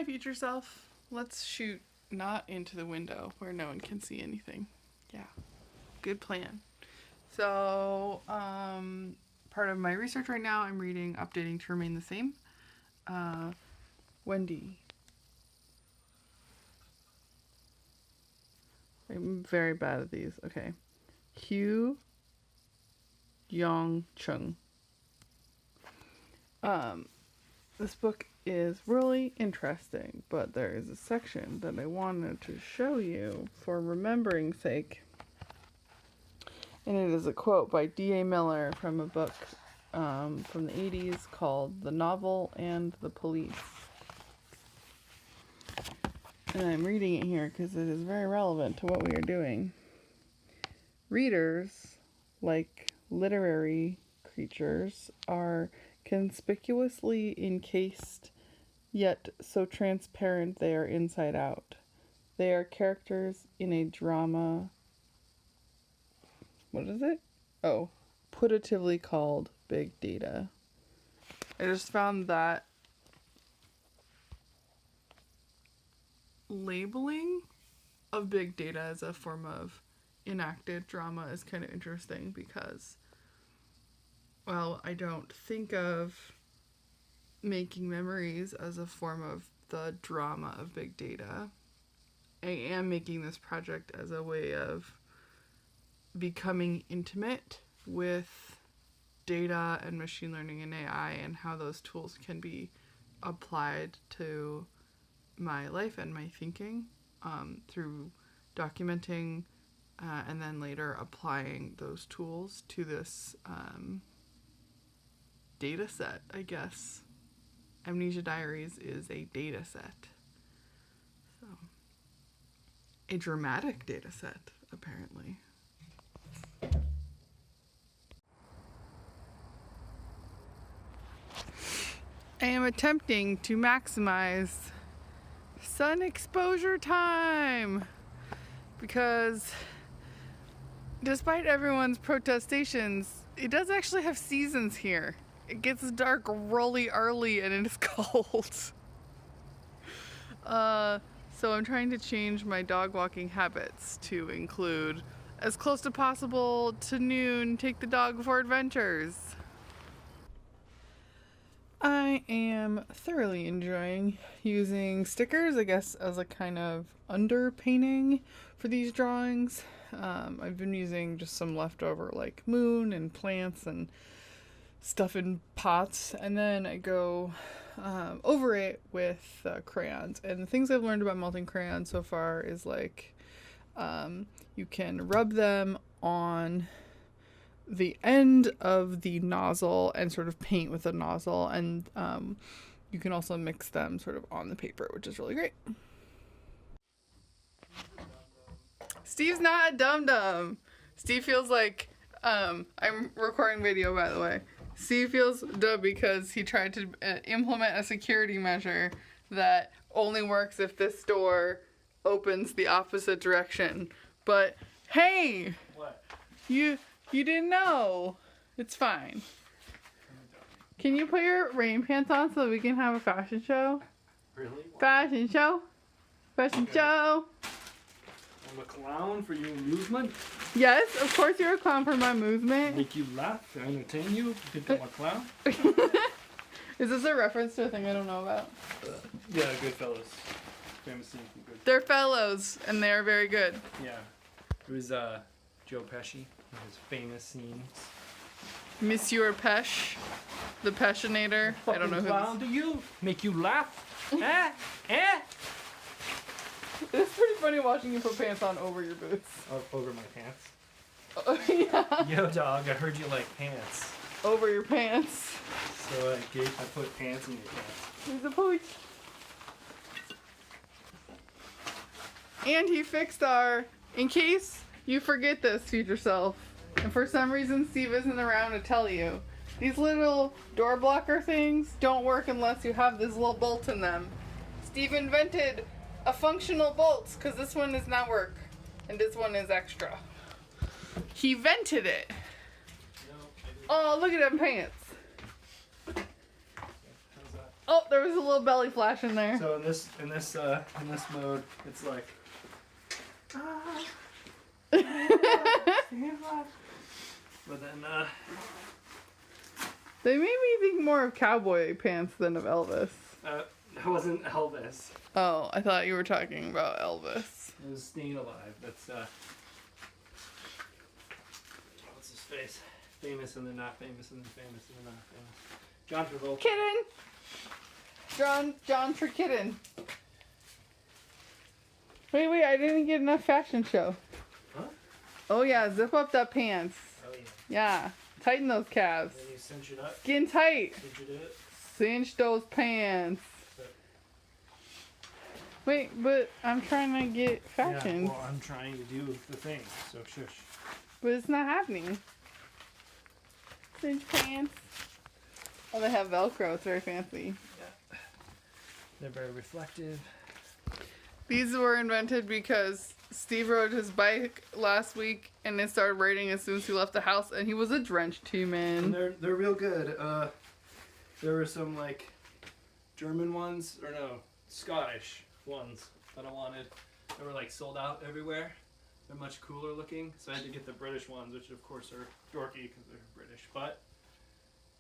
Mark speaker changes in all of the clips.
Speaker 1: Hi, future self. Let's shoot not into the window where no one can see anything. Yeah, good plan. So, part of my research right now, I'm reading Updating to Remain the Same. Wendy. I'm very bad at these. Okay. Hugh Yong Chung. This book is really interesting, but there is a section that I wanted to show you for remembering's sake. And it is a quote by D.A. Miller from a book from the 80s called The Novel and the Police. And I'm reading it here because it is very relevant to what we are doing. Readers, like literary creatures, are conspicuously encased, yet so transparent they are inside out. They are characters in a drama. What is it? Oh, putatively called big data. I just found that labeling of big data as a form of enacted drama is kind of interesting because, well, I don't think of making memories as a form of the drama of big data. I am making this project as a way of becoming intimate with data and machine learning and AI and how those tools can be applied to my life and my thinking through documenting and then later applying those tools to this data set, I guess. Amnesia Diaries is a data set. So, a dramatic data set, apparently. I am attempting to maximize sun exposure time because despite everyone's protestations, it does actually have seasons here. It gets dark really early and it is cold. So I'm trying to change my dog walking habits to include, as close to possible to noon, take the dog for adventures. I am thoroughly enjoying using stickers, I guess, as a kind of underpainting for these drawings. I've been using just some leftover like moon and plants and stuff in pots, and then I go over it with crayons. And the things I've learned about melting crayons so far is like you can rub them on the end of the nozzle and sort of paint with the nozzle, and you can also mix them sort of on the paper, which is really great. Steve's not a dum-dum. Steve feels like I'm recording video, by the way. Steve feels dumb because he tried to implement a security measure that only works if this door opens the opposite direction. But hey,
Speaker 2: what?
Speaker 1: You didn't know. It's fine. Can you put your rain pants on so we can have a fashion show?
Speaker 2: Really?
Speaker 1: Fashion show? Fashion show?
Speaker 2: I'm a clown for your amusement?
Speaker 1: Yes, of course you're a clown for my movement.
Speaker 2: Make you laugh and entertain you? You think I'm a clown?
Speaker 1: Is this a reference to a thing I don't know about?
Speaker 2: Yeah, Goodfellas. Famous scene from Goodfellas.
Speaker 1: They're fellows, and they're very good.
Speaker 2: Yeah. It was Joe Pesci, his famous scenes.
Speaker 1: Monsieur Pesh, the Peshinator. I don't know who
Speaker 2: clown
Speaker 1: this...
Speaker 2: do you? Make you laugh?
Speaker 1: It's pretty funny watching you put pants on over your boots.
Speaker 2: Over my pants.
Speaker 1: Oh, yeah.
Speaker 2: Yo, dog, I heard you like pants.
Speaker 1: Over your pants.
Speaker 2: So I put pants in your pants.
Speaker 1: He's a pooch. And he fixed our, in case you forget this, future self, and for some reason Steve isn't around to tell you, these little door blocker things don't work unless you have this little bolt in them. Steve invented a functional bolt because this one does not work and this one is extra. He vented it. Oh, look at them pants.
Speaker 2: How's that?
Speaker 1: Oh, there was a little belly flash in there.
Speaker 2: So in this mode, it's like. But then
Speaker 1: They made me think more of cowboy pants than of Elvis.
Speaker 2: that wasn't Elvis.
Speaker 1: Oh, I thought you were talking about Elvis.
Speaker 2: It was Staying Alive. That's what's his face? Famous and then not famous and then famous and then not famous. John Travolta.
Speaker 1: Kitten. John Kitten. Wait, I didn't get enough fashion show.
Speaker 2: Huh?
Speaker 1: Oh yeah, zip up that pants.
Speaker 2: Oh yeah.
Speaker 1: Yeah, tighten those calves.
Speaker 2: Then you cinch it up.
Speaker 1: Skin tight.
Speaker 2: Did you do it?
Speaker 1: Cinch those pants. Wait, but I'm trying to get fashion.
Speaker 2: Yeah, well, I'm trying to do the thing, so shush.
Speaker 1: But it's not happening. Cinch pants. Oh, they have Velcro. It's very fancy.
Speaker 2: Yeah. They're very reflective.
Speaker 1: These were invented because Steve rode his bike last week and it started raining as soon as he left the house, and he was a drenched human.
Speaker 2: And they're real good. There were some like German ones, or no, Scottish ones that I wanted. They were like sold out everywhere. They're much cooler looking, so I had to get the British ones, which of course are dorky because they're British, but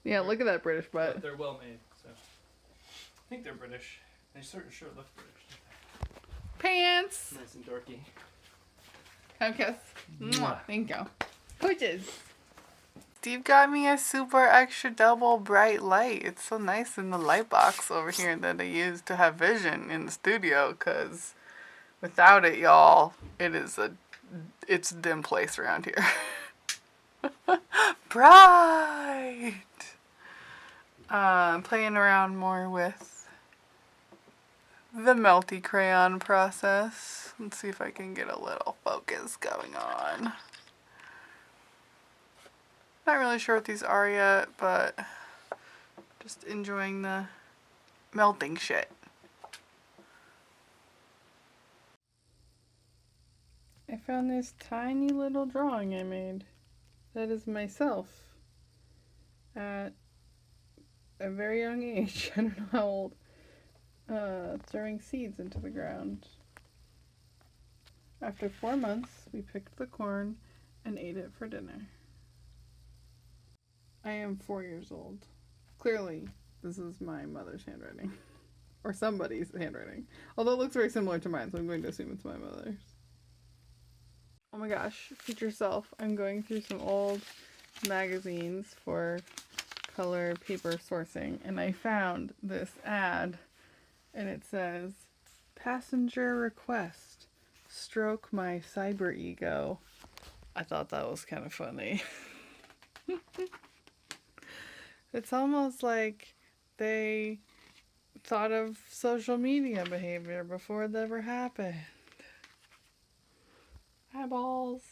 Speaker 1: Yeah, look at that British butt.
Speaker 2: they're well made. So I think they're British. They certain sure look British.
Speaker 1: Pants.
Speaker 2: Nice and dorky.
Speaker 1: Have a kiss.
Speaker 2: Mwah.
Speaker 1: Thank you. Pooches. Steve got me a super extra double bright light. It's so nice in the light box over here that I use to have vision in the studio, because without it, y'all, it's a dim place around here. Bright! Playing around more with the melty crayon process. Let's see if I can get a little focus going on. Not really sure what these are yet, but just enjoying the melting shit. I found this tiny little drawing I made that is myself at a very young age. I don't know how old. Throwing seeds into the ground. After 4 months, we picked the corn and ate it for dinner. I am 4 years old. Clearly, this is my mother's handwriting. Or somebody's handwriting. Although it looks very similar to mine, so I'm going to assume it's my mother's. Oh my gosh, future self. I'm going through some old magazines for color paper sourcing, and I found this ad, and it says, "Passenger request. Stroke my cyber ego." I thought that was kind of funny. It's almost like they thought of social media behavior before it ever happened. Eyeballs.